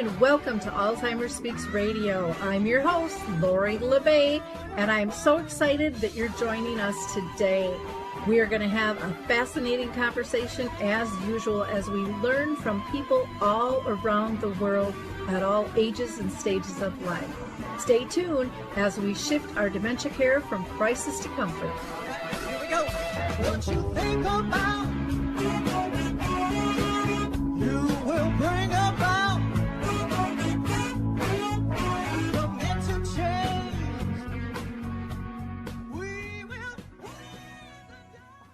and welcome to Alzheimer Speaks Radio. I'm your host, Lori LeBay, and I'm so excited that you're joining us today. We are going to have a fascinating conversation as usual as we learn from people all around the world at all ages and stages of life. Stay tuned as we shift our dementia care from crisis to comfort. Here we go. What you think about, you will bring about the mental change. We will.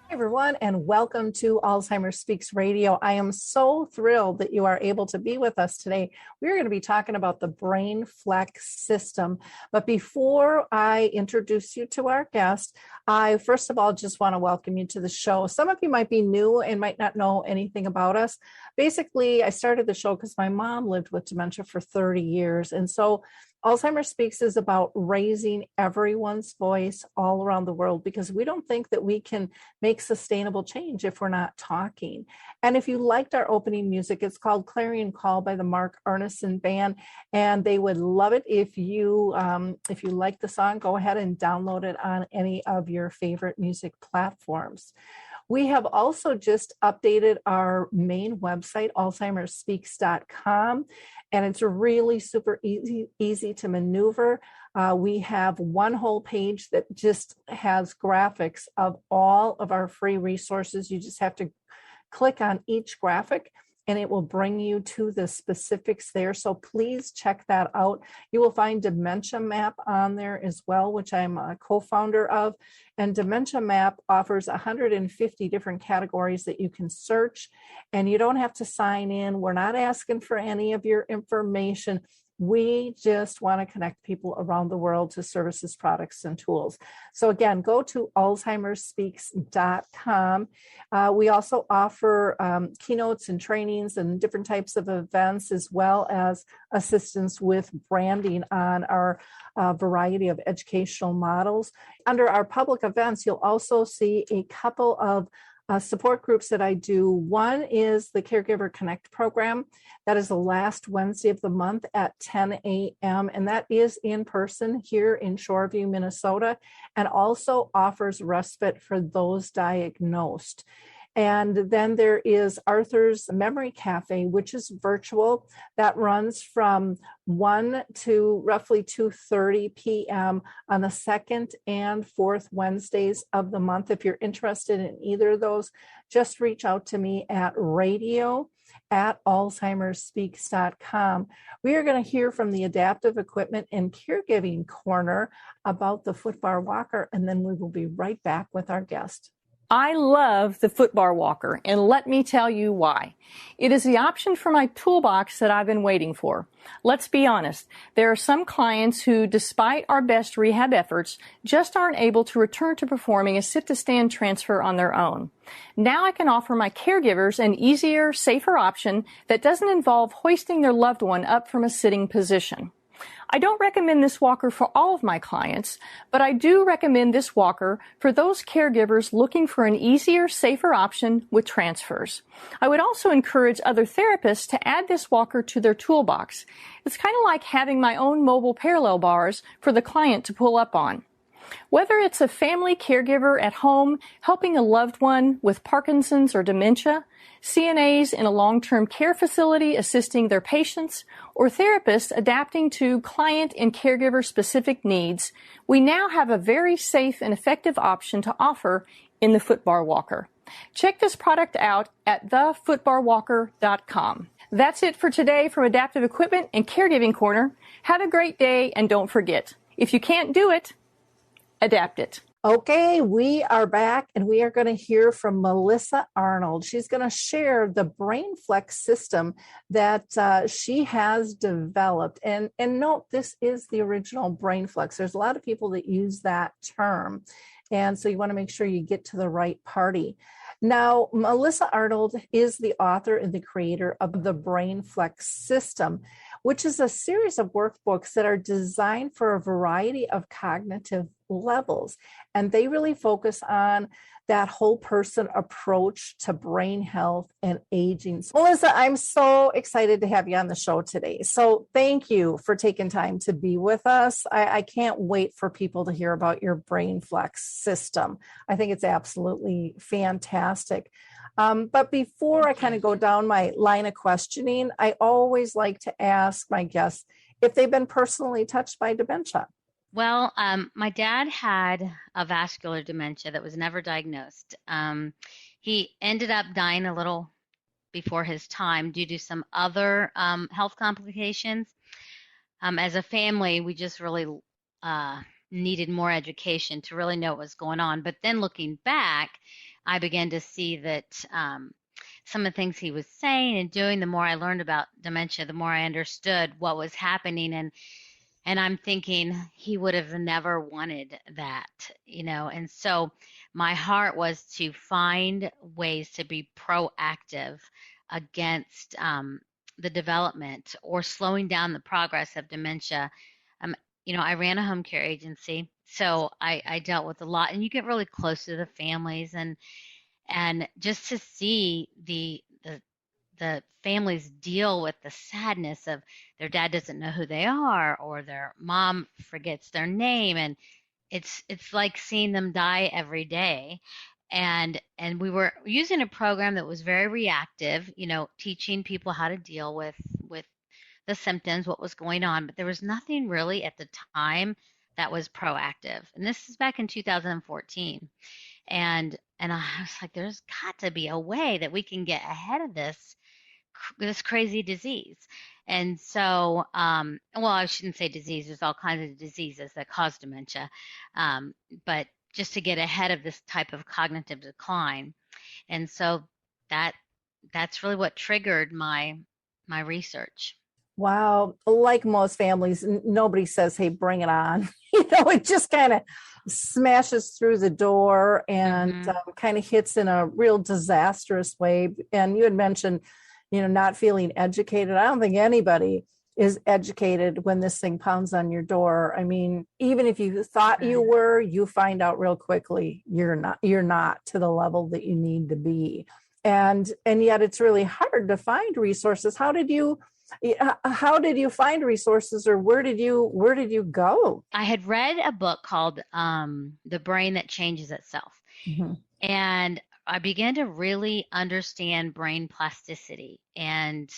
Hi, everyone, and welcome to Alzheimer Speaks Radio. I am so thrilled that you are able to be with us today. We're going to be talking about the BrainFlex System. But before I introduce you to our guest, I first of all just want to welcome you to the show. Some of you might be new and might not know anything about us. Basically, I started the show because my mom lived with dementia for 30 years. And so Alzheimer Speaks is about raising everyone's voice all around the world because we don't think that we can make sustainable change if we're not talking. And if you liked our opening music, it's called Clarion Call by the Mark Arneson Band, and they would love it if you like the song, go ahead and download it on any of your favorite music platforms. We have also just updated our main website, alzheimerspeaks.com, and it's really super easy to maneuver. We have one whole page that just has graphics of all of our free resources. You just have to click on each graphic and it will bring you to the specifics there. So please check that out. You will find Dementia Map on there as well, which I'm a co-founder of. And Dementia Map offers 150 different categories that you can search, and you don't have to sign in. We're not asking for any of your information. We just want to connect people around the world to services, products, and tools. So again, go to alzheimerspeaks.com. We also offer keynotes and trainings and different types of events, as well as assistance with branding on our variety of educational models. Under our public events, you'll also see a couple of support groups that I do. One is the Caregiver Connect program. That is the last Wednesday of the month at 10 a.m. And that is in person here in Shoreview, Minnesota, and also offers respite for those diagnosed. And then there is Arthur's Memory Cafe, which is virtual. That runs from 1 to roughly 2:30 p.m. on the second and fourth Wednesdays of the month. If you're interested in either of those, just reach out to me at radio@alzheimerspeaks.com. We are going to hear from the Adaptive Equipment and Caregiving Corner about the footbar walker, and then we will be right back with our guest. I love the footbar walker, and let me tell you why. It is the option for my toolbox that I've been waiting for. Let's be honest, there are some clients who, despite our best rehab efforts, just aren't able to return to performing a sit-to-stand transfer on their own. Now I can offer my caregivers an easier, safer option that doesn't involve hoisting their loved one up from a sitting position. I don't recommend this walker for all of my clients, but I do recommend this walker for those caregivers looking for an easier, safer option with transfers. I would also encourage other therapists to add this walker to their toolbox. It's kind of like having my own mobile parallel bars for the client to pull up on. Whether it's a family caregiver at home helping a loved one with Parkinson's or dementia, CNAs in a long-term care facility assisting their patients, or therapists adapting to client and caregiver-specific needs, we now have a very safe and effective option to offer in the footbar walker. Check this product out at thefootbarwalker.com. That's it for today from Adaptive Equipment and Caregiving Corner. Have a great day, and don't forget, if you can't do it, adapt it. Okay, we are back and we are going to hear from Melissa Arnold. She's going to share the BrainFlex system that she has developed. And note, this is the original BrainFlex. There's a lot of people that use that term. And so you want to make sure you get to the right party. Now, Melissa Arnold is the author and the creator of the BrainFlex System, which is a series of workbooks that are designed for a variety of cognitive levels. And they really focus on that whole person approach to brain health and aging. Melissa, I'm so excited to have you on the show today. So thank you for taking time to be with us. I can't wait for people to hear about your BrainFlex system. I think it's absolutely fantastic. But before I kind of go down my line of questioning, I always like to ask my guests if they've been personally touched by dementia. Well, my dad had a vascular dementia that was never diagnosed. He ended up dying a little before his time due to some other health complications. As a family, we just really needed more education to really know what was going on. But then looking back, I began to see that some of the things he was saying and doing, the more I learned about dementia, the more I understood what was happening. And I'm thinking he would have never wanted that, and so my heart was to find ways to be proactive against the development or slowing down the progress of dementia. I ran a home care agency, so I dealt with a lot, and you get really close to the families and just to see the families deal with the sadness of their dad doesn't know who they are or their mom forgets their name, and it's like seeing them die every day. And we were using a program that was very reactive, teaching people how to deal with the symptoms, what was going on, but there was nothing really at the time that was proactive. And this is back in 2014. And I was like, there's got to be a way that we can get ahead of this crazy disease. And so, well, I shouldn't say disease. There's all kinds of diseases that cause dementia. But just to get ahead of this type of cognitive decline. And so that's really what triggered my research. Wow. Like most families, nobody says, hey, bring it on. It just kind of smashes through the door and kind of hits in a real disastrous way. And you had mentioned, not feeling educated. I don't think anybody is educated when this thing pounds on your door. I mean, even if you thought you were, you find out real quickly you're not to the level that you need to be. And yet it's really hard to find resources. How did you find resources, or where did you go? I had read a book called The Brain That Changes Itself. Mm-hmm. And I began to really understand brain plasticity. And,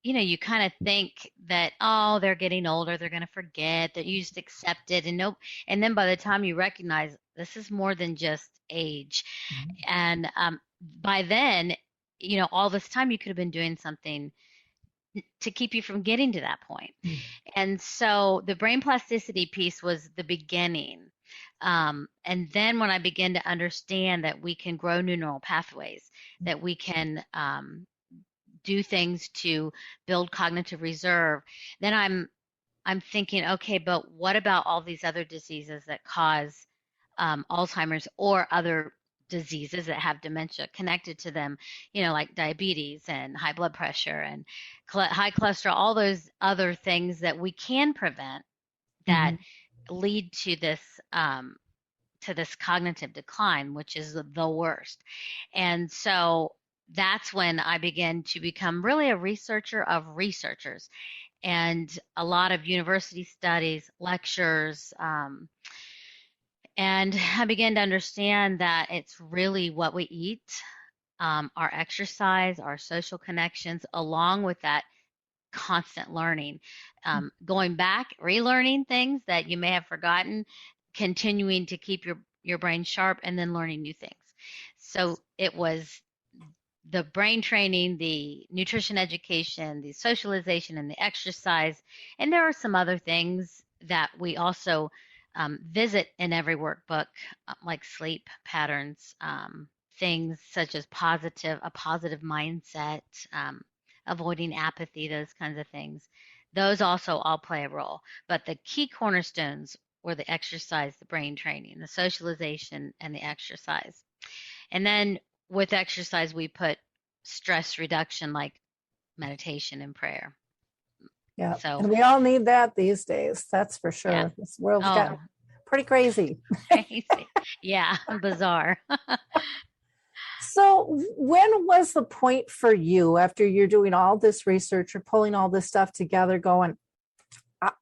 you kind of think that, oh, they're getting older, they're going to forget, that you just accept it. And then by the time you recognize this is more than just age. Mm-hmm. And by then, all this time you could have been doing something to keep you from getting to that point. Mm. And so the brain plasticity piece was the beginning. And then when I began to understand that we can grow new neural pathways, that we can do things to build cognitive reserve, then I'm thinking, okay, but what about all these other diseases that cause Alzheimer's or other diseases that have dementia connected to them, like diabetes and high blood pressure and high cholesterol, all those other things that we can prevent that lead to this cognitive decline, which is the worst. And so that's when I began to become really a researcher of researchers, and a lot of university studies, lectures, and I began to understand that it's really what we eat, our exercise, our social connections, along with that constant learning, going back, relearning things that you may have forgotten, continuing to keep your brain sharp, and then learning new things. So it was the brain training, the nutrition education, the socialization, and the exercise. And there are some other things that we also visit in every workbook, like sleep patterns, things such as a positive mindset, avoiding apathy, those kinds of things. Those also all play a role. But the key cornerstones were the exercise, the brain training, the socialization, and the exercise. And then with exercise, we put stress reduction like meditation and prayer. Yeah. So, and we all need that these days. That's for sure. Yeah. This world's got Pretty crazy. Crazy. Yeah, bizarre. So when was the point for you after you're doing all this research, you're pulling all this stuff together going,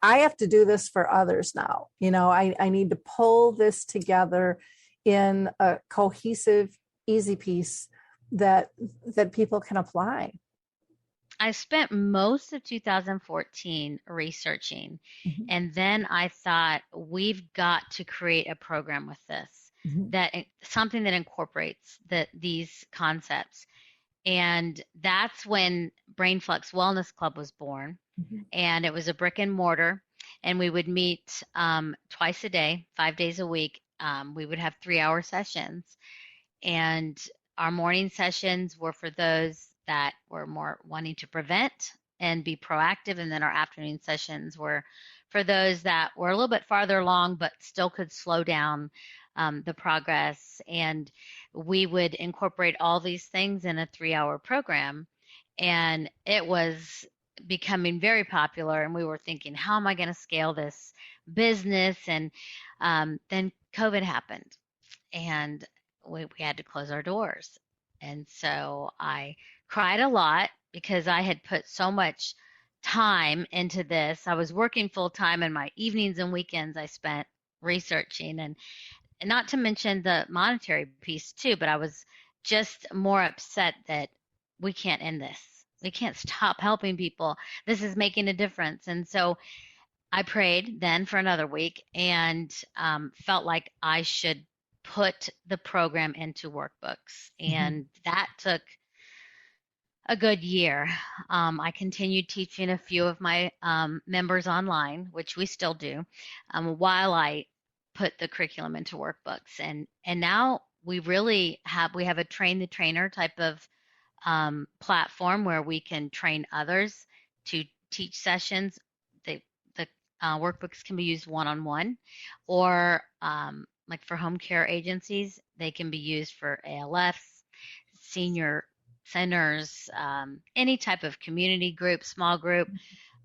I have to do this for others now. I need to pull this together in a cohesive, easy piece that people can apply. I spent most of 2014 researching, Mm-hmm. and then I thought we've got to create a program with this, that something that incorporates these concepts. And that's when BrainFlex Wellness Club was born. And it was a brick and mortar, and we would meet twice a day, 5 days a week. We would have 3-hour sessions, and our morning sessions were for those that were more wanting to prevent and be proactive, and then our afternoon sessions were for those that were a little bit farther along but still could slow down the progress. And we would incorporate all these things in a 3-hour program, and it was becoming very popular, and we were thinking, how am I going to scale this business? And then COVID happened, and we had to close our doors. And so I cried a lot because I had put so much time into this. I was working full time, and my evenings and weekends I spent researching, and not to mention the monetary piece too, but I was just more upset that we can't end this. We can't stop helping people. This is making a difference. And so I prayed then for another week, and felt like I should put the program into workbooks. And that took a good year. I continued teaching a few of my members online, which we still do, while I put the curriculum into workbooks. And now we have a train the trainer type of platform where we can train others to teach sessions. The workbooks can be used one-on-one, or like for home care agencies, they can be used for ALFs, senior centers, any type of community group, small group.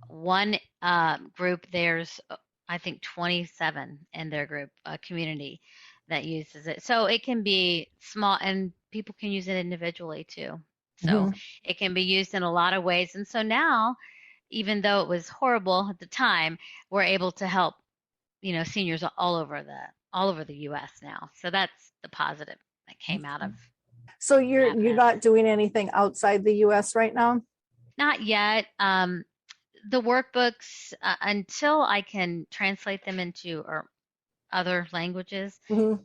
One group, there's I think 27 in their group community that uses it. So it can be small, and people can use it individually too. So it can be used in a lot of ways. And so now, even though it was horrible at the time, we're able to help, seniors all over the U.S. now. So that's the positive that came out of. So you're not doing anything outside the U.S. right now? Not yet. The workbooks, until I can translate them into or other languages, then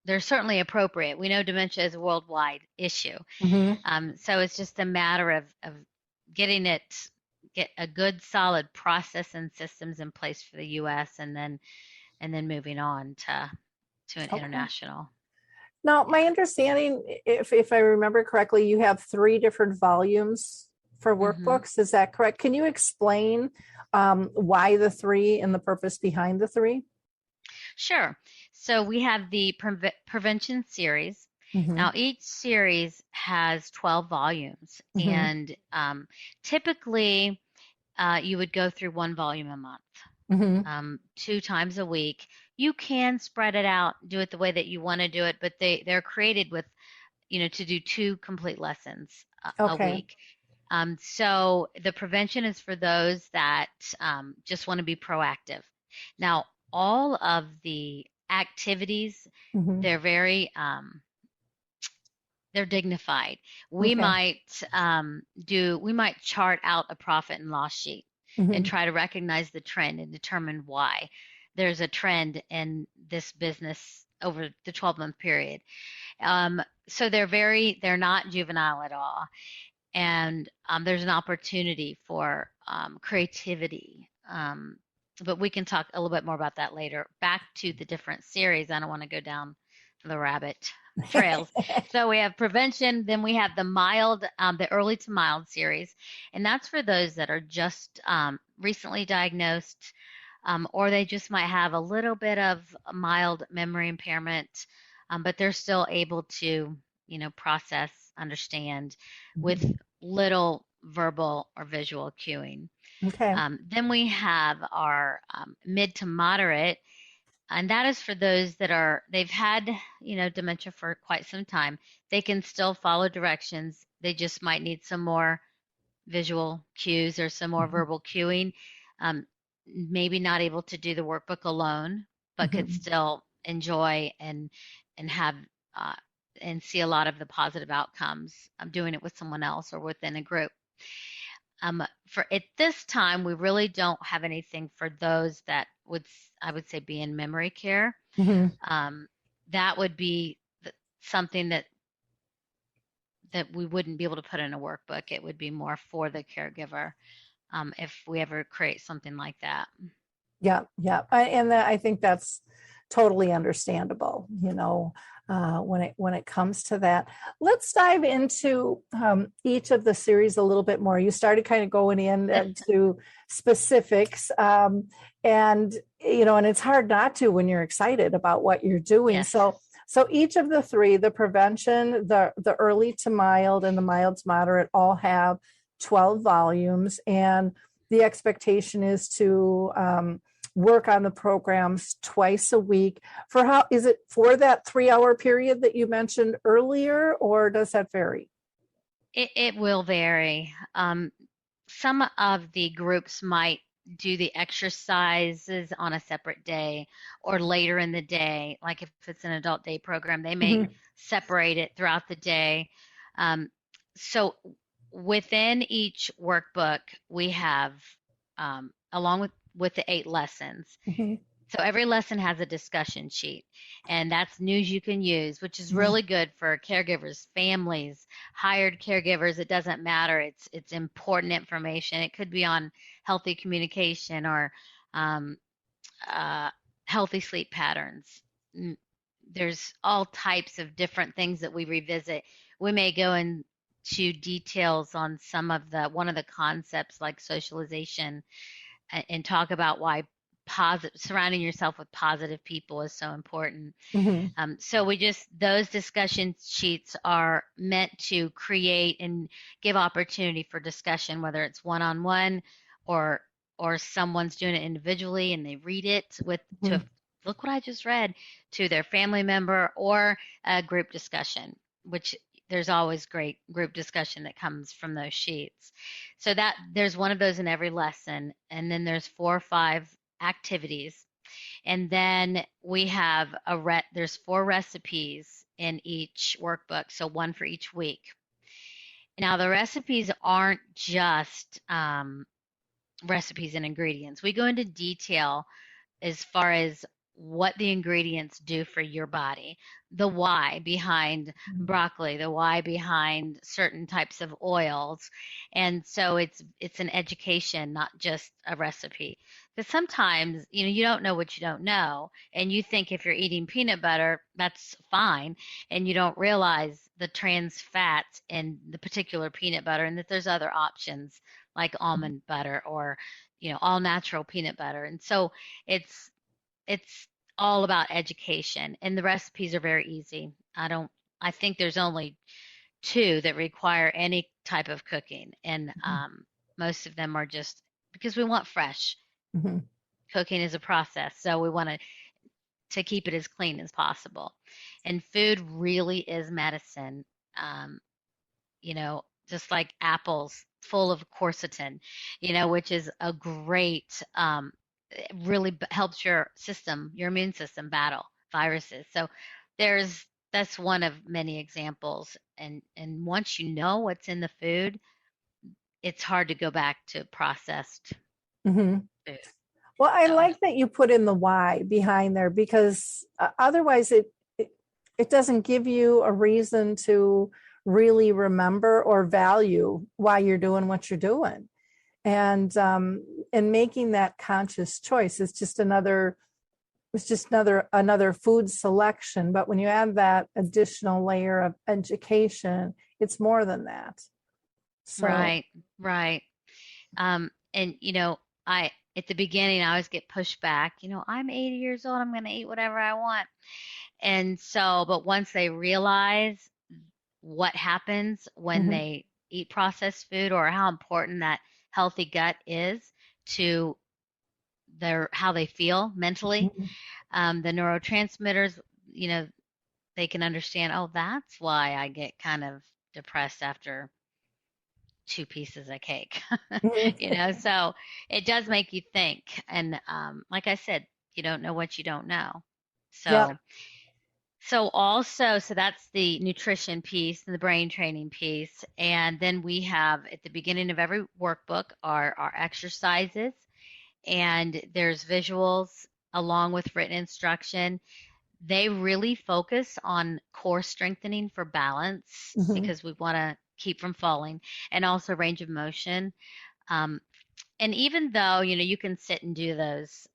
they're certainly appropriate. We know dementia is a worldwide issue. So it's just a matter of getting get a good solid process and systems in place for the U.S. and then moving on to an international. Now, my understanding, if I remember correctly, you have 3 different volumes for workbooks. Is that correct? Can you explain why the 3 and the purpose behind the 3? Sure. So we have the prevention series. Now, each series has 12 volumes, and typically you would go through 1 volume a month, 2 times a week. You can spread it out, do it the way that you want to do it, but they're created with, to do 2 complete lessons a week. So the prevention is for those that just want to be proactive. Now, all of the activities, they're very they're dignified. We might chart out a profit and loss sheet and try to recognize the trend and determine why there's a trend in this business over the 12-month period. So they're not juvenile at all. And there's an opportunity for creativity. But we can talk a little bit more about that later. Back to the different series. I don't want to go down the rabbit trails. So we have prevention, then we have the early to mild series. And that's for those that are just recently diagnosed, or they just might have a little bit of mild memory impairment, but they're still able to, process, understand with little verbal or visual cueing. Okay. Then we have our mid to moderate, and that is for those they've had, dementia for quite some time. They can still follow directions. They just might need some more visual cues or some more verbal cueing. Maybe not able to do the workbook alone, but could still enjoy and have and see a lot of the positive outcomes of doing it with someone else or within a group. For at this time, we really don't have anything for those that I would say be in memory care. That would be something that we wouldn't be able to put in a workbook. It would be more for the caregiver if we ever create something like that. Yeah. I think that's totally understandable, when it comes to that. Let's dive into each of the series a little bit more. You started kind of going into specifics, and it's hard not to when you're excited about what you're doing. Yes. So each of the three, the prevention, the early to mild, and the mild to moderate, all have 12 volumes, and the expectation is to work on the programs twice a week. Is it for that 3-hour period that you mentioned earlier, or does that vary? It will vary. Some of the groups might do the exercises on a separate day or later in the day. Like if it's an adult day program, they may separate it throughout the day. So within each workbook, we have, along with the 8 lessons. So every lesson has a discussion sheet, and that's news you can use, which is really good for caregivers, families, hired caregivers. It doesn't matter. It's important information. It could be on healthy communication or healthy sleep patterns. There's all types of different things that we revisit. We may go into details on one of the concepts like socialization and talk about why surrounding yourself with positive people is so important. So those discussion sheets are meant to create and give opportunity for discussion, whether it's one-on-one or someone's doing it individually and they read it to look what I just read, to their family member, or a group discussion, which there's always great group discussion that comes from those sheets. So that there's one of those in every lesson, and then there's 4 or 5 activities, and then we have there's 4 recipes in each workbook, so 1 for each week. Now the recipes aren't just recipes and ingredients. We go into detail as far as what the ingredients do for your body, the why behind broccoli, the why behind certain types of oils. And so it's an education, not just a recipe. Because sometimes, you don't know what you don't know, and you think if you're eating peanut butter, that's fine, and you don't realize the trans fats in the particular peanut butter, and that there's other options like almond butter or, all natural peanut butter. And so it's all about education, and the recipes are very easy. I think there's only 2 that require any type of cooking, and most of them are just because we want fresh. Cooking is a process, so we want to keep it as clean as possible. And food really is medicine. Just like apples full of quercetin, which is a great it really helps your immune system battle viruses. So that's one of many examples. And once you know what's in the food, it's hard to go back to processed food. Well, I like that you put in the why behind there, because otherwise it doesn't give you a reason to really remember or value why you're doing what you're doing. And making that conscious choice is just another food selection. But when you add that additional layer of education, it's more than that. So. Right. And at the beginning, I always get pushed back. I'm 80 years old. I'm going to eat whatever I want. And so, but once they realize what happens when they eat processed food, or how important that healthy gut is to how they feel mentally. The neurotransmitters, they can understand, oh, that's why I get kind of depressed after 2 pieces of cake. So it does make you think. And like I said, you don't know what you don't know. So so that's the nutrition piece and the brain training piece. And then we have at the beginning of every workbook our exercises, and there's visuals along with written instruction. They really focus on core strengthening for balance because we want to keep from falling, and also range of motion. And even though, you can sit and do those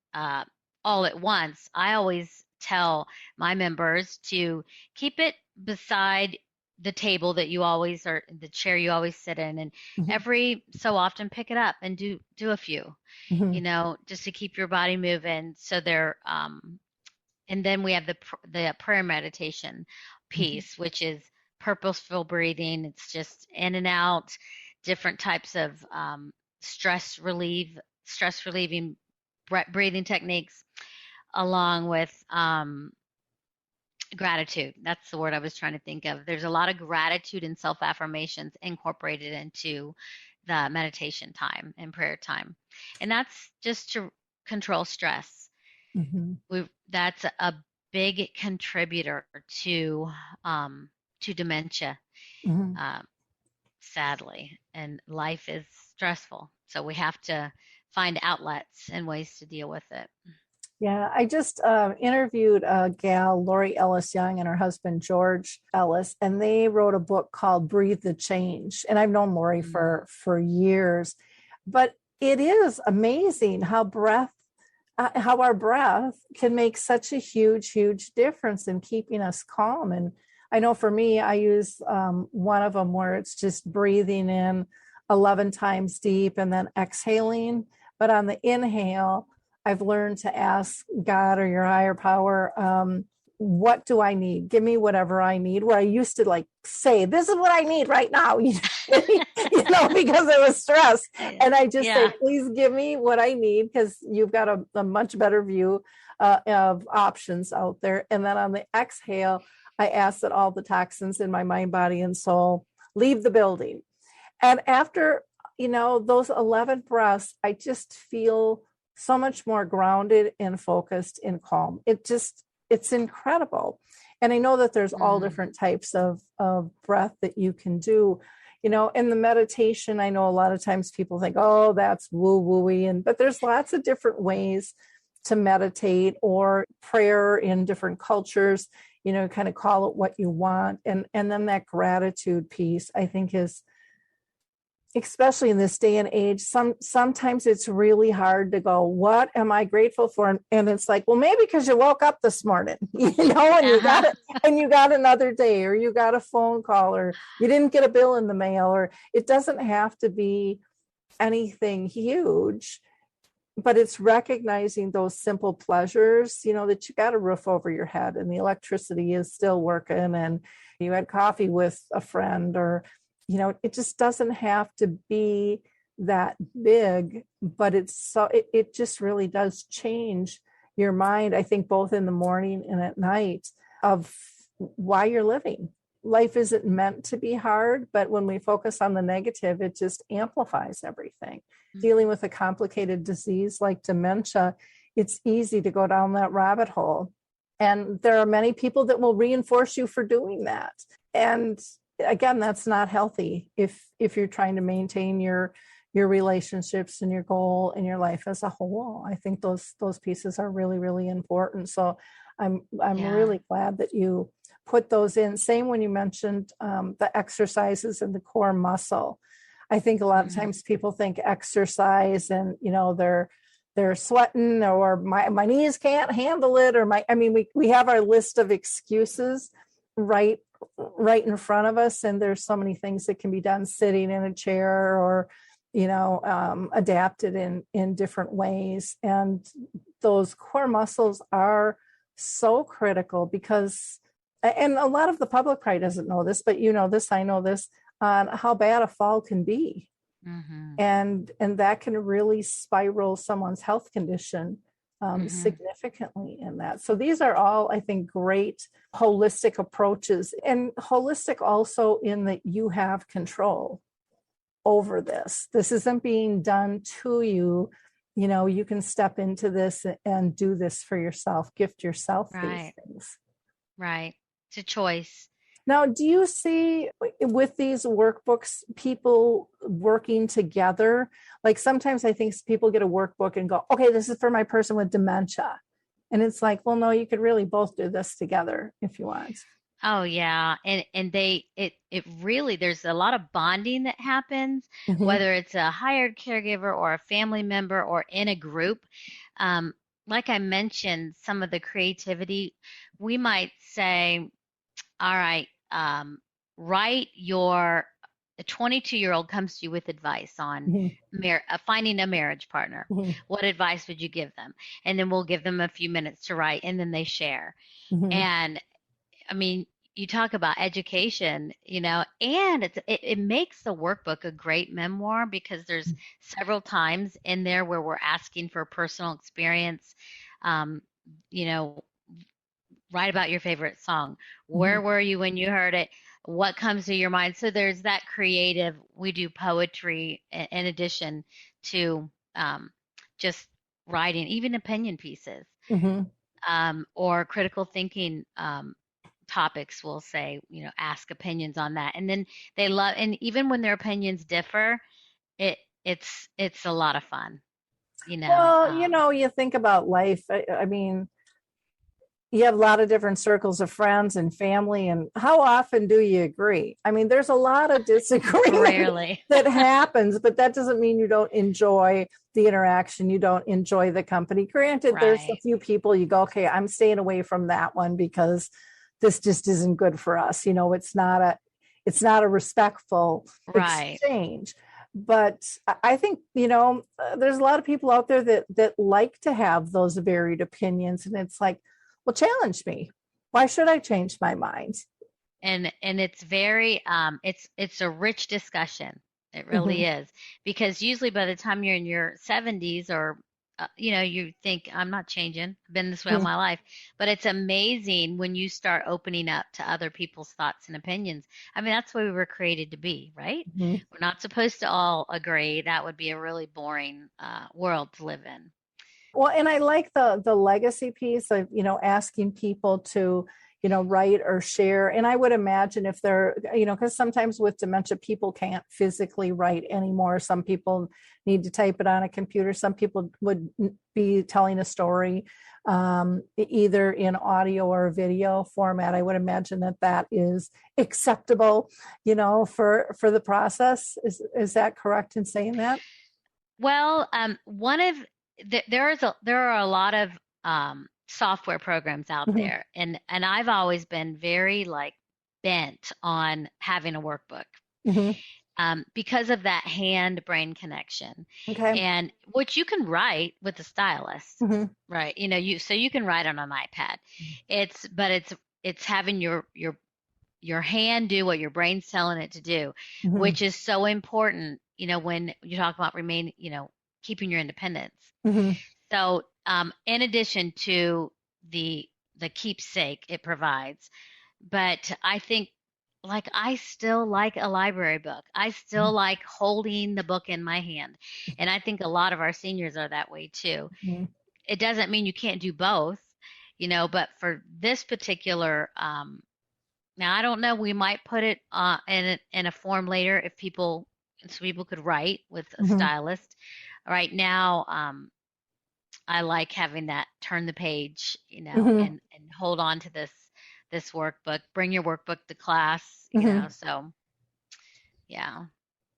all at once, I always tell my members to keep it beside the table that you always, or the chair you always sit in, and every so often pick it up and do a few, just to keep your body moving. So they're and then we have the prayer meditation piece, which is purposeful breathing. It's just in and out, different types of stress relieving breathing techniques, along with gratitude. That's the word I was trying to think of. There's a lot of gratitude and self-affirmations incorporated into the meditation time and prayer time. And that's just to control stress. That's a big contributor to dementia, sadly. And life is stressful, so we have to find outlets and ways to deal with it. Yeah, I just interviewed a gal, Lori Ellis Young, and her husband, George Ellis, and they wrote a book called Breathe the Change. And I've known Lori for years, but it is amazing how our breath can make such a huge difference in keeping us calm. And I know for me, I use one of them where it's just breathing in 11 times deep and then exhaling. But on the inhale, I've learned to ask God or your higher power, what do I need? Give me whatever I need. Where I used to say, this is what I need right now, because it was stress. And I just say, please give me what I need, because you've got a much better view of options out there. And then on the exhale, I ask that all the toxins in my mind, body, and soul leave the building. And after, those 11 breaths, I just feel so much more grounded and focused and calm. It's incredible. And I know that there's all different types of breath that you can do. In the meditation, I know a lot of times people think, oh, that's woo-woo-y. But there's lots of different ways to meditate, or prayer in different cultures, kind of call it what you want. And then that gratitude piece, I think, is, especially in this day and age, sometimes it's really hard to go, what am I grateful for? And it's like, well, maybe because you woke up this morning, and you got it, and you got another day, or you got a phone call, or you didn't get a bill in the mail, or it doesn't have to be anything huge, but it's recognizing those simple pleasures, that you got a roof over your head and the electricity is still working, and you had coffee with a friend, or it just doesn't have to be that big, but it just really does change your mind, I think, both in the morning and at night, of why you're living. Life isn't meant to be hard, but when we focus on the negative, it just amplifies everything. Dealing with a complicated disease like dementia, it's easy to go down that rabbit hole. And there are many people that will reinforce you for doing that. And again, that's not healthy if you're trying to maintain your relationships and your goal and your life as a whole. I think those pieces are really, really important. So I'm really glad that you put those in. Same when you mentioned the exercises and the core muscle. I think a lot of times people think exercise and they're sweating, or my knees can't handle it, or we have our list of excuses right in front of us, and there's so many things that can be done sitting in a chair, or adapted in different ways. And those core muscles are so critical, because, and a lot of the public probably doesn't know this, but I know this, on how bad a fall can be. Mm-hmm. And that can really spiral someone's health condition significantly in that. So these are all, I think, great holistic approaches, and holistic also in that you have control over this. This isn't being done to you. You know, you can step into this and do this for yourself, gift yourself these things. Right. It's a choice. Now, do you see with these workbooks, people working together? Like sometimes I think people get a workbook and go, okay, this is for my person with dementia. And it's like, well, no, you could really both do this together if you want. Oh yeah. And it really, there's a lot of bonding that happens, whether it's a hired caregiver or a family member or in a group. Like I mentioned, some of the creativity, we might say, all right, write a 22-year-old comes to you with advice on finding a marriage partner. What advice would you give them? And then we'll give them a few minutes to write, and then they share. And I mean, you talk about education, you know, and it makes the workbook a great memoir because there's several times in there where we're asking for personal experience, you know, write about your favorite song. Where were you when you heard it? What comes to your mind? So there's that creative. We do poetry in addition to just writing, even opinion pieces or critical thinking topics. We'll say, you know, ask opinions on that. And then they love, and even when their opinions differ, it's a lot of fun, you know. Well, you know, you think about life. I mean, you have a lot of different circles of friends and family, and how often do you agree? I mean, there's a lot of disagreement that happens, but that doesn't mean you don't enjoy the interaction. You don't enjoy the company. Granted, there's a few people you go, okay, I'm staying away from that one because this just isn't good for us. You know, it's not a respectful exchange. But I think, you know, there's a lot of people out there that like to have those varied opinions, and it's like, well, challenge me. Why should I change my mind? And it's very it's a rich discussion. It really is, because usually by the time you're in your 70s or you know, you think I'm not changing. I've been this way all my life. But it's amazing when you start opening up to other people's thoughts and opinions. I mean, that's what we were created to be, right? We're not supposed to all agree. That would be a really boring world to live in. Well, and I like the legacy piece of, you know, asking people to, you know, write or share. And I would imagine if they're, you know, because sometimes with dementia, people can't physically write anymore. Some people need to type it on a computer. Some people would be telling a story either in audio or video format. I would imagine that is acceptable, you know, for the process. Is that correct in saying that? Well, there are a lot of software programs out there, and I've always been very bent on having a workbook because of that hand-brain connection. Okay. And which you can write with a stylus, right? You know, you can write on an iPad. It's having your hand do what your brain's telling it to do, which is so important. You know, when you talk about keeping your independence. So, in addition to the keepsake it provides, but I think I still like a library book. I still like holding the book in my hand. And I think a lot of our seniors are that way too. It doesn't mean you can't do both, you know, but for this particular, now I don't know, we might put it in a form later so people could write with a stylist. Right now, I like having that turn the page, you know, and hold on to this workbook. Bring your workbook to class, you know. So, yeah.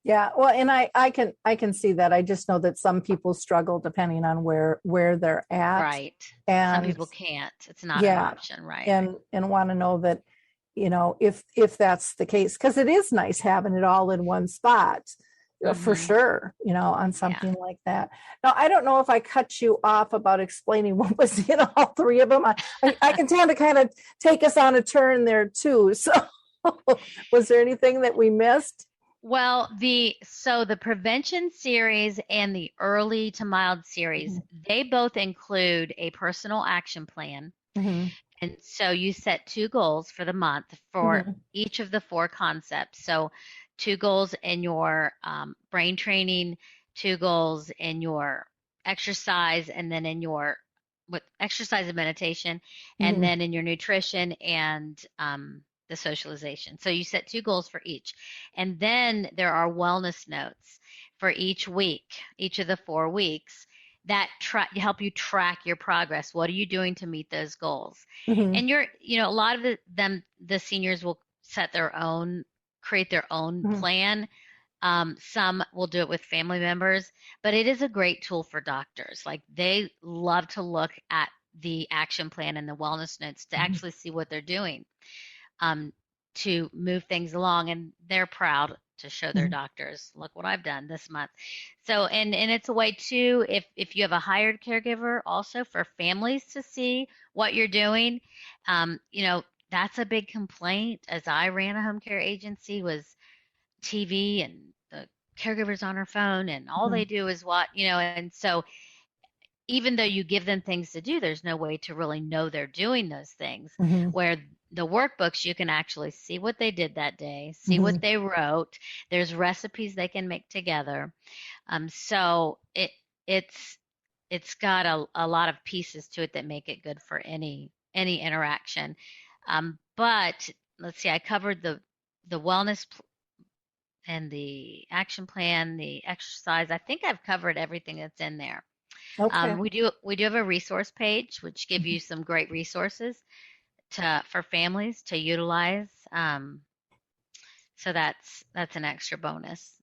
Yeah. Well, and I can see that. I just know that some people struggle depending on where they're at. Right. And some people can't. It's not an option, right? And want to know that, you know, if that's the case, because it is nice having it all in one spot. For sure, you know, on something like that. Now, I don't know if I cut you off about explaining what was in all three of them. I can tend to kind of take us on a turn there too. So was there anything that we missed? Well, the prevention series and the early to mild series, they both include a personal action plan. Mm-hmm. And so you set 2 goals for the month for Mm-hmm. each of the 4 concepts. So 2 goals in your brain training, 2 goals in your exercise, and then in your with exercise and meditation, and Mm-hmm. then in your nutrition and the socialization. So you set 2 goals for each. And then there are wellness notes for each week, each of the 4 weeks that help you track your progress. What are you doing to meet those goals? Mm-hmm. And a lot of the seniors will create their own Mm-hmm. plan. Some will do it with family members, but it is a great tool for doctors. Like they love to look at the action plan and the wellness notes to actually see what they're doing to move things along. And they're proud to show their doctors, look what I've done this month. So, and it's a way too, if you have a hired caregiver, also for families to see what you're doing. That's a big complaint as I ran a home care agency was TV and the caregivers on her phone and all they do is and so even though you give them things to do, there's no way to really know they're doing those things. Mm-hmm. Where the workbooks, you can actually see what they did that day, see what they wrote. There's recipes they can make together. So it's got a lot of pieces to it that make it good for any interaction. But let's see, I covered the wellness and the action plan, the exercise. I think I've covered everything that's in there. Okay. We do have a resource page which give you some great resources for families to utilize. So that's an extra bonus.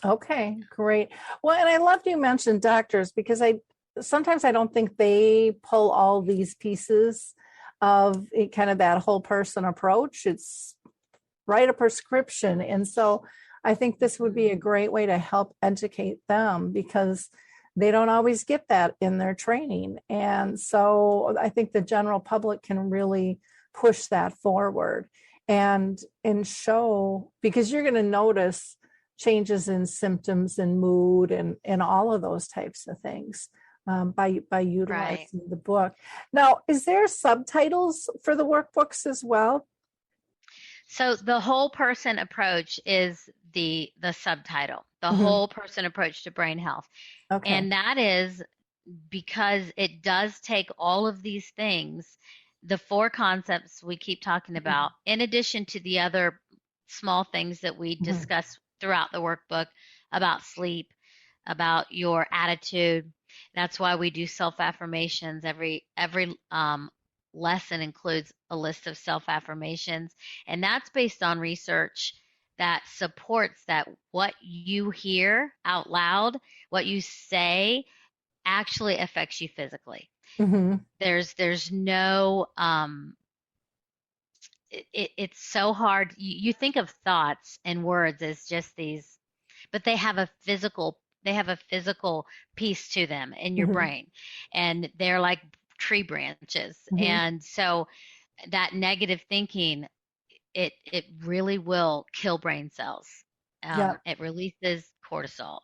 Okay, great. Well, and I loved you mentioned doctors because sometimes I don't think they pull all these pieces of it, kind of that whole person approach. It's write a prescription. And so I think this would be a great way to help educate them because they don't always get that in their training. And so I think the general public can really push that forward and show, because you're going to notice changes in symptoms and mood and all of those types of things by utilizing the book. Now, is there subtitles for the workbooks as well? So the whole person approach is the subtitle, the whole person approach to brain health. Okay. And that is because it does take all of these things, the 4 concepts we keep talking about, in addition to the other small things that we discuss throughout the workbook about sleep, about your attitude. That's why we do self-affirmations. Every lesson includes a list of self-affirmations, and that's based on research that supports that what you hear out loud, what you say, actually affects you physically. There's no it's so hard. You think of thoughts and words as just these, but they have a physical piece to them in your brain, and they're like tree branches. And so that negative thinking, it really will kill brain cells. It releases cortisol.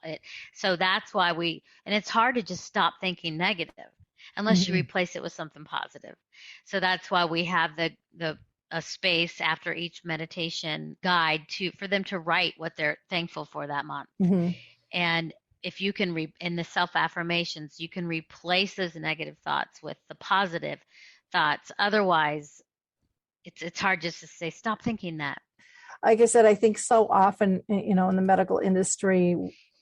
So that's why and it's hard to just stop thinking negative unless you replace it with something positive. So that's why we have a space after each meditation guide for them to write what they're thankful for that month. And if you can in the self-affirmations, you can replace those negative thoughts with the positive thoughts. Otherwise, it's hard just to say, stop thinking that. Like I said, I think so often, in the medical industry,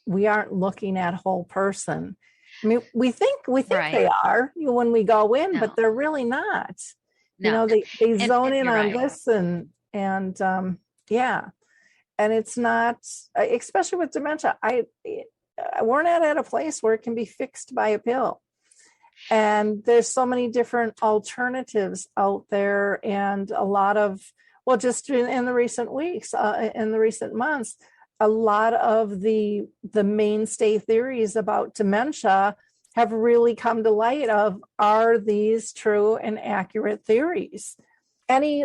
we aren't looking at whole person. I mean, we think they are when we go in, but they're really not. No. They zone in on this and and it's not, especially with dementia. We're not at a place where it can be fixed by a pill. And there's so many different alternatives out there, and a lot of, just in the recent weeks, in the recent months, a lot of the mainstay theories about dementia have really come to light of, are these true and accurate theories? Any,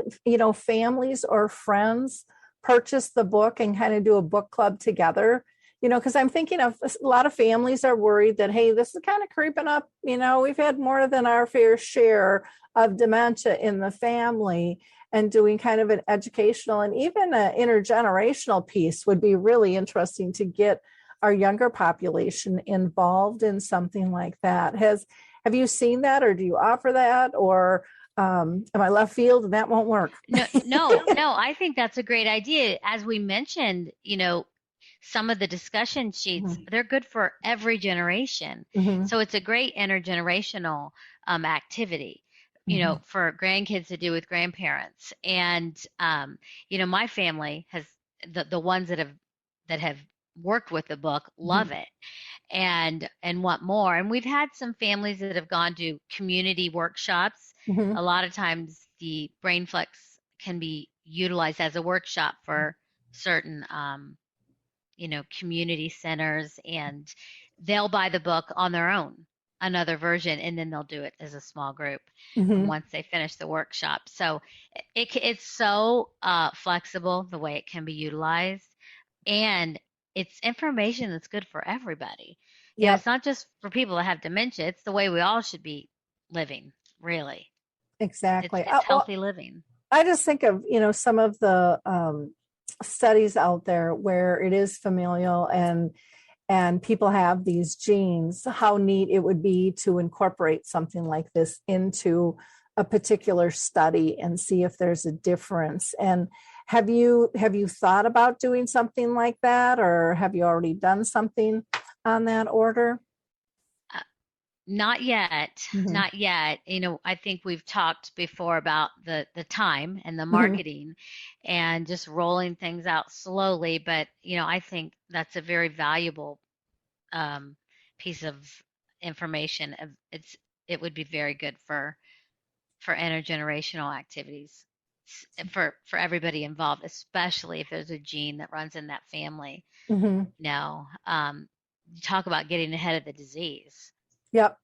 families or friends purchase the book and kind of do a book club together. Because I'm thinking of a lot of families are worried that, hey, this is kind of creeping up. We've had more than our fair share of dementia in the family, and doing kind of an educational and even an intergenerational piece would be really interesting to get our younger population involved in something like that. Have you seen that, or do you offer that, or am I left field and that won't work? No, I think that's a great idea. As we mentioned, some of the discussion sheets, they're good for every generation. So it's a great intergenerational activity, for grandkids to do with grandparents. And, my family has the ones that have worked with the book love it and want more. And we've had some families that have gone to community workshops. A lot of times the BrainFlex can be utilized as a workshop for certain community centers, and they'll buy the book on their own, another version, and then they'll do it as a small group once they finish the workshop. So it's so flexible the way it can be utilized, and it's information that's good for everybody. It's not just for people that have dementia. It's the way we all should be living, really. Exactly. It's healthy living. I just think of, some of the studies out there where it is familial and people have these genes, how neat it would be to incorporate something like this into a particular study and see if there's a difference. And have you thought about doing something like that, or have you already done something on that order? Not yet. Not yet. I think we've talked before about the time and the marketing and just rolling things out slowly. But, I think that's a very valuable piece of information. It would be very good for intergenerational activities for everybody involved, especially if there's a gene that runs in that family. Talk about getting ahead of the disease. Yep.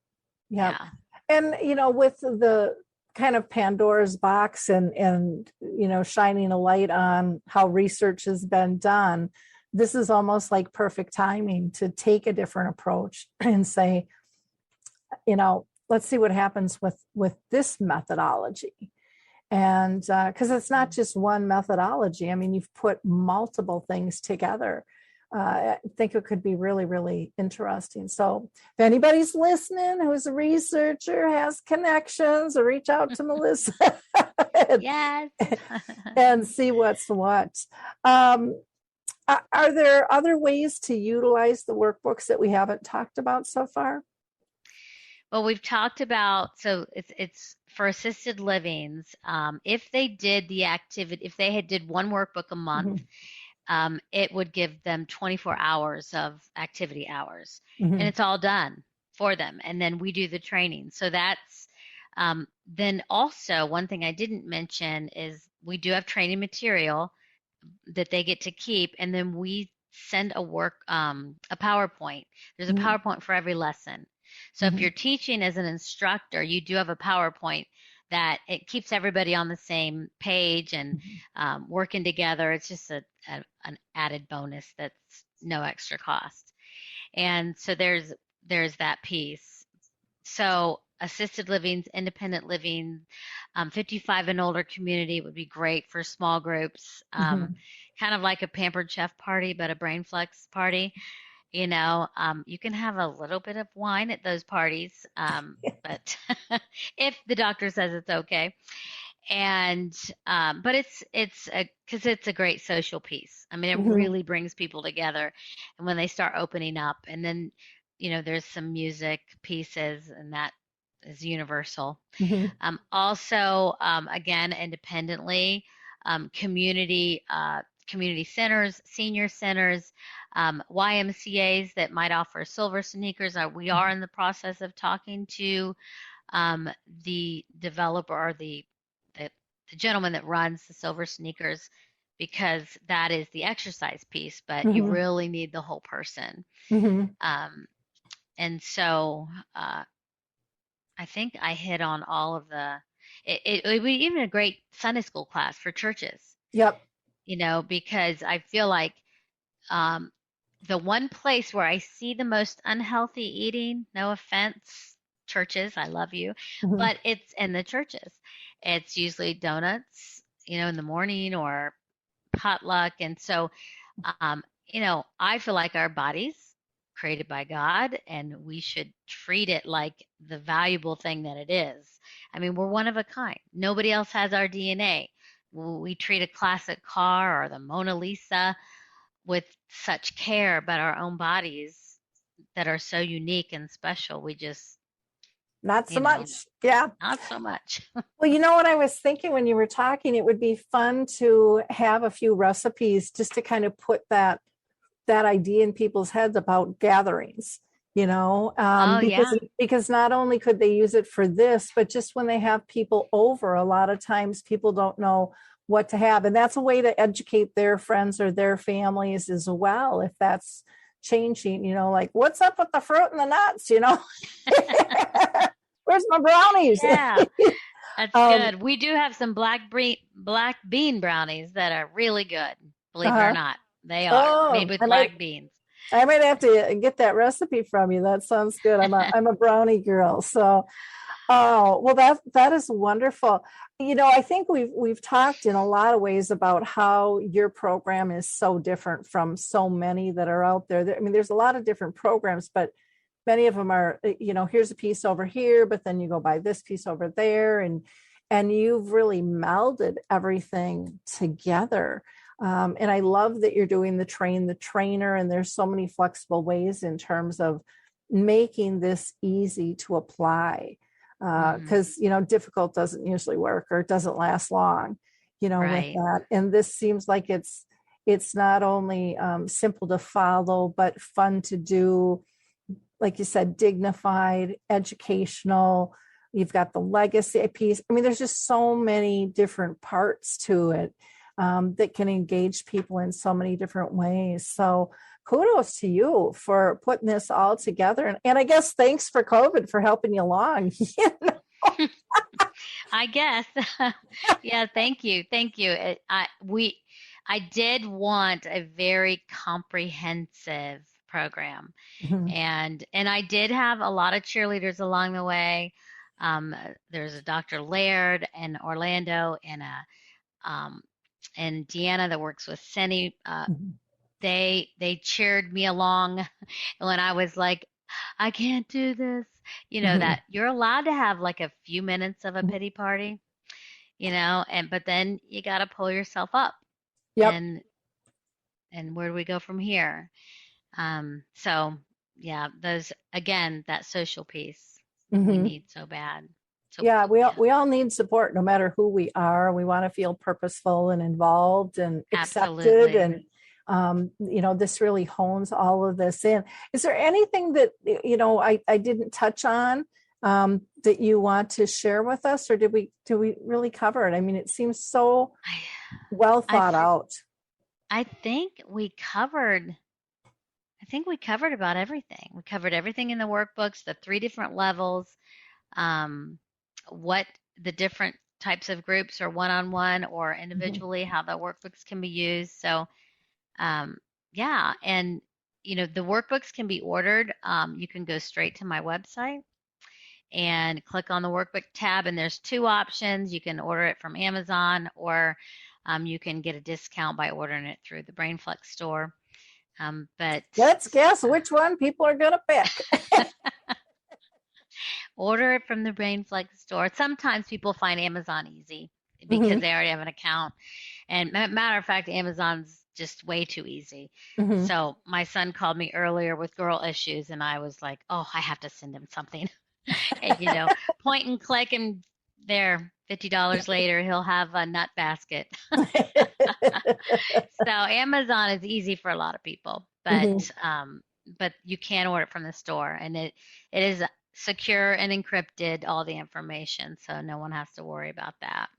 And, with the kind of Pandora's box and shining a light on how research has been done, this is almost like perfect timing to take a different approach and say, let's see what happens with this methodology. And because it's not just one methodology. I mean, you've put multiple things together. I think it could be really, really interesting. So if anybody's listening who's a researcher, has connections, or reach out to Melissa and see what's what. Are there other ways to utilize the workbooks that we haven't talked about so far? Well, we've talked about, so it's for assisted livings. If they did the activity, if they had did one workbook a month, it would give them 24 hours of activity hours, and it's all done for them. And then we do the training. So that's, then also one thing I didn't mention is we do have training material that they get to keep. And then we send a PowerPoint. There's a PowerPoint for every lesson. So if you're teaching as an instructor, you do have a PowerPoint that it keeps everybody on the same page and working together. It's just an added bonus that's no extra cost. And so there's that piece. So assisted livings, independent living, 55 and older community would be great for small groups, kind of like a Pampered Chef party, but a BrainFlex party. You can have a little bit of wine at those parties, but if the doctor says it's okay. And, but because it's a great social piece. I mean, it really brings people together. And when they start opening up, and then, there's some music pieces, and that is universal. Also, again, independently, community centers, senior centers, YMCAs that might offer silver sneakers. We are in the process of talking to the developer, or the gentleman that runs the silver sneakers, because that is the exercise piece, but you really need the whole person. And so I think I hit on all of it would be even a great Sunday school class for churches. Yep. because I feel like um, the one place where I see the most unhealthy eating, no offense, churches, I love you, Mhm. but it's in the churches. It's usually donuts, in the morning or potluck. And so, I feel like our bodies created by God and we should treat it like the valuable thing that it is. I mean, we're one of a kind. Nobody else has our DNA. We treat a classic car or the Mona Lisa with such care, but our own bodies that are so unique and special, we just, Not so much. Yeah. not so much. Well, you know what I was thinking when you were talking, it would be fun to have a few recipes just to kind of put that idea in people's heads about gatherings, Oh, yeah. because not only could they use it for this, but just when they have people over, a lot of times people don't know what to have. And that's a way to educate their friends or their families as well, if that's changing, like what's up with the fruit and the nuts, where's my brownies? Yeah, that's Um, good. We do have some black bean brownies that are really good. Believe it or uh-huh. not, they are made Oh, with I might black beans. have to get that recipe from you. That sounds good. I'm a brownie girl. So, oh, well, that is wonderful. I think we've talked in a lot of ways about how your program is so different from so many that are out there. I mean, there's a lot of different programs, but many of them are, here's a piece over here, but then you go buy this piece over there, and you've really melded everything together. And I love that you're doing the trainer, and there's so many flexible ways in terms of making this easy to apply. Because difficult doesn't usually work, or it doesn't last long, with Right. that. And this seems like it's not only simple to follow, but fun to do. Like you said, dignified, educational. You've got the legacy piece. I mean, there's just so many different parts to it that can engage people in so many different ways. So kudos to you for putting this all together. And I guess thanks for COVID for helping you along. I guess. Yeah, thank you. Thank you. I did want a very comprehensive program. Mhm. And I did have a lot of cheerleaders along the way. There's a Dr. Laird in Orlando and Deanna that works with Cindy. They cheered me along when I was like, I can't do this. Mhm. That you're allowed to have like a few minutes of a pity party, but then you got to pull yourself up Yep. and where do we go from here? So yeah, that social piece we Mhm. need so bad. So Yeah, yeah, we all need support, no matter who we are. We want to feel purposeful and involved and accepted. absolutely. And this really hones all of this in. Is there anything that I didn't touch on that you want to share with us, or did we really cover it? I mean, it seems so well I thought out. I think we covered. I think we covered about everything. We covered everything in the workbooks, the three different levels, um, what the different types of groups or one-on-one or Mhm. individually, how the workbooks can be used. So, um, yeah, and the workbooks can be ordered. You can go straight to my website and click on the workbook tab, and there's two options. You can order it from Amazon, or you can get a discount by ordering it through the BrainFlex store. But Let's guess which one people are going to pick. order it from the BrainFlex store. Sometimes people find Amazon easy because Mhm. they already have an account. And matter of fact, Amazon's just way too easy. Mhm. So my son called me earlier with girl issues, and I was like, oh, I have to send him something. And, point and click, and there, $50 later, he'll have a nut basket. So Amazon is easy for a lot of people, Mhm. but you can order it from the store, and it is secure and encrypted, all the information, so no one has to worry about that.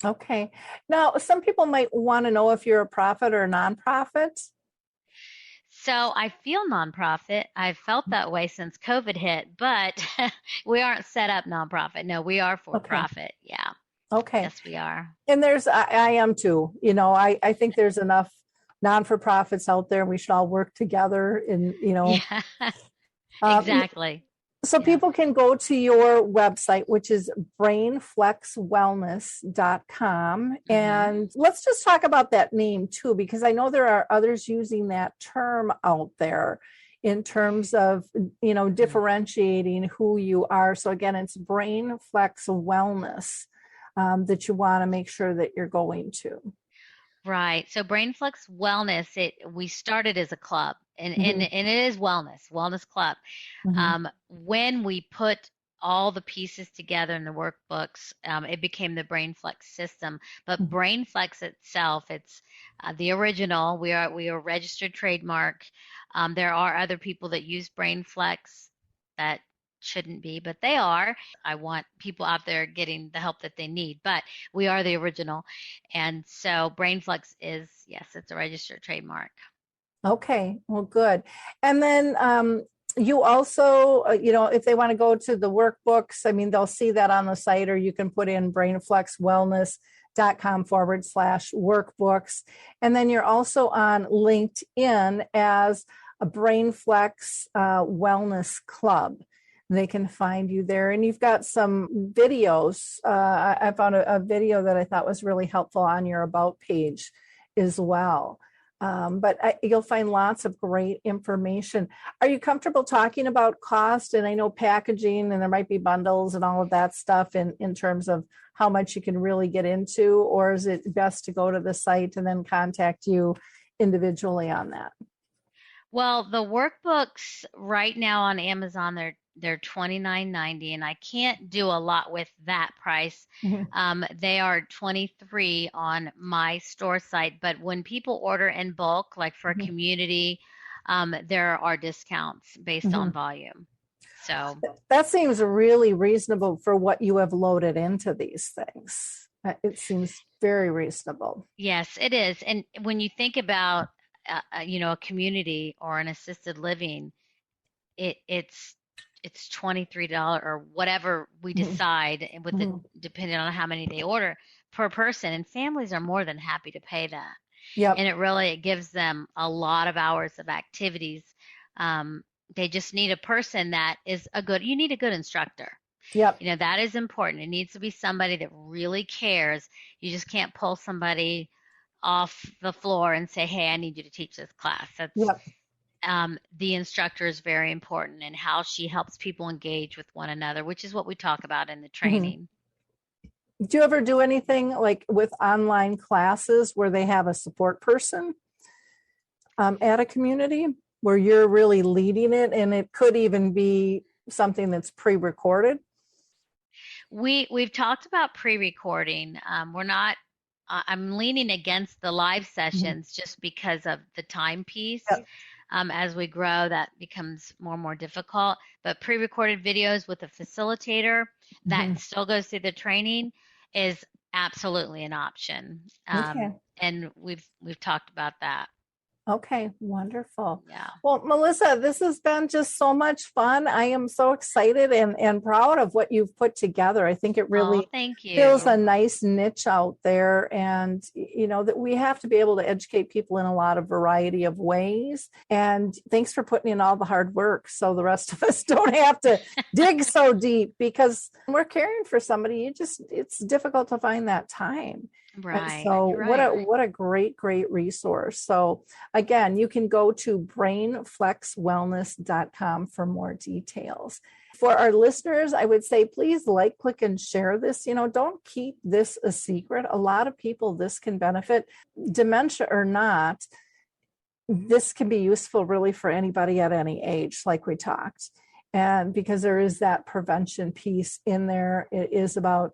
Okay. Now, some people might want to know if you're a profit or a nonprofit. So I feel nonprofit. I've felt that way since COVID hit, but we aren't set up nonprofit. No, we are for Okay. profit. Yeah. Okay. Yes, we are. And I am too. I think there's enough non-for-profits out there. We should all work together and, Yeah, um, exactly. so Yeah. people can go to your website, which is brainflexwellness.com. And let's just talk about that name too, because I know there are others using that term out there in terms of, differentiating who you are. So again, it's BrainFlex Wellness that you want to make sure that you're going to. Right. So BrainFlex Wellness, we started as a club, and it is wellness club. When we put all the pieces together in the workbooks, it became the BrainFlex system. But BrainFlex itself, it's the original. We are a registered trademark. There are other people that use BrainFlex that shouldn't be, but they are. I want people out there getting the help that they need, but we are the original. And so BrainFlex is, yes, it's a registered trademark. Okay, well, good. And then you also, if they want to go to the workbooks, I mean, they'll see that on the site, or you can put in brainflexwellness.com/workbooks. And then you're also on LinkedIn as a BrainFlex Wellness Club. They can find you there. And you've got some videos. I found a video that I thought was really helpful on your About page as well. But you'll find lots of great information. Are you comfortable talking about cost? And I know packaging, and there might be bundles and all of that stuff in terms of how much you can really get into, or is it best to go to the site and then contact you individually on that? Well, the workbooks right now on Amazon, they're $29.90, and I can't do a lot with that price. They are $23 on my store site, but when people order in bulk, like for a community, there are discounts based on volume. So that seems really reasonable for what you have loaded into these things. It seems very reasonable. Yes, it is. And when you think about a community or an assisted living, it's $23 or whatever we decide, and depending on how many they order per person. And families are more than happy to pay that. Yep. And it gives them a lot of hours of activities. They just need a person that is you need a good instructor. Yep. That is important. It needs to be somebody that really cares. You just can't pull somebody off the floor and say, hey, I need you to teach this class. That's the instructor is very important, and how she helps people engage with one another, which is what we talk about in the training. Do you ever do anything like with online classes where they have a support person at a community where you're really leading it, and it could even be something that's pre-recorded? We've talked about pre-recording. We're not. I'm leaning against the live sessions just because of the time piece. Yep. As we grow, that becomes more and more difficult. But pre-recorded videos with a facilitator that still goes through the training is absolutely an option. And we've talked about that. Okay, wonderful. Yeah. Well, Melissa, this has been just so much fun. I am so excited and proud of what you've put together. I think it really thank you. fills a nice niche out there. And, that we have to be able to educate people in a lot of variety of ways. And thanks for putting in all the hard work so the rest of us don't have to dig so deep, because when we're caring for somebody, it's difficult to find that time. Right. So what a great resource. So again, you can go to brainflexwellness.com for more details. For our listeners, I would say, please like, click, and share this. Don't keep this a secret. A lot of people this can benefit, dementia or not. This can be useful really for anybody at any age, like we talked. And because there is that prevention piece in there, it is about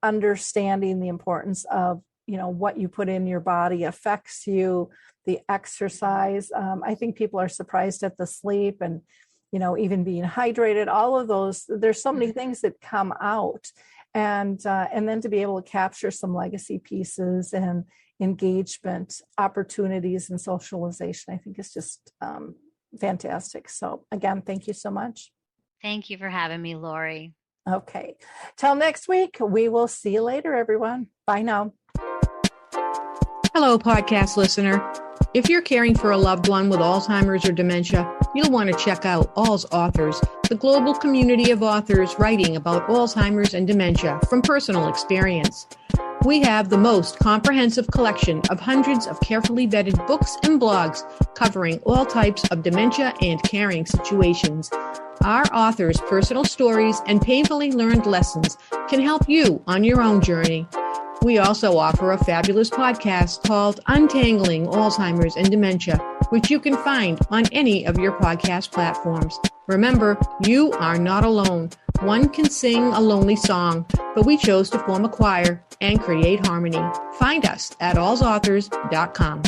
understanding the importance of, what you put in your body affects you, the exercise. I think people are surprised at the sleep and, even being hydrated, all of those. There's so many things that come out, and then to be able to capture some legacy pieces and engagement opportunities and socialization, I think is just fantastic. So again, thank you so much. Thank you for having me, Lori. Okay. Till next week, we will see you later, everyone. Bye now. Hello, podcast listener. If you're caring for a loved one with Alzheimer's or dementia, you'll want to check out Alz Authors, the global community of authors writing about Alzheimer's and dementia from personal experience. We have the most comprehensive collection of hundreds of carefully vetted books and blogs covering all types of dementia and caring situations. Our authors' personal stories and painfully learned lessons can help you on your own journey. We also offer a fabulous podcast called Untangling Alzheimer's and Dementia, which you can find on any of your podcast platforms. Remember, you are not alone. One can sing a lonely song, but we chose to form a choir and create harmony. Find us at allsauthors.com.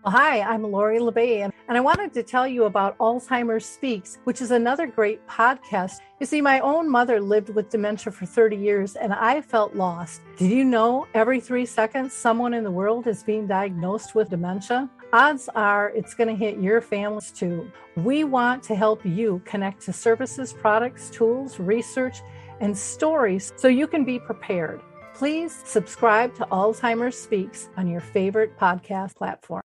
Well, hi, I'm Lori LeBay, and I wanted to tell you about Alzheimer's Speaks, which is another great podcast. You see, my own mother lived with dementia for 30 years, and I felt lost. Did you know every 3 seconds someone in the world is being diagnosed with dementia? Odds are it's going to hit your families too. We want to help you connect to services, products, tools, research, and stories so you can be prepared. Please subscribe to Alzheimer's Speaks on your favorite podcast platform.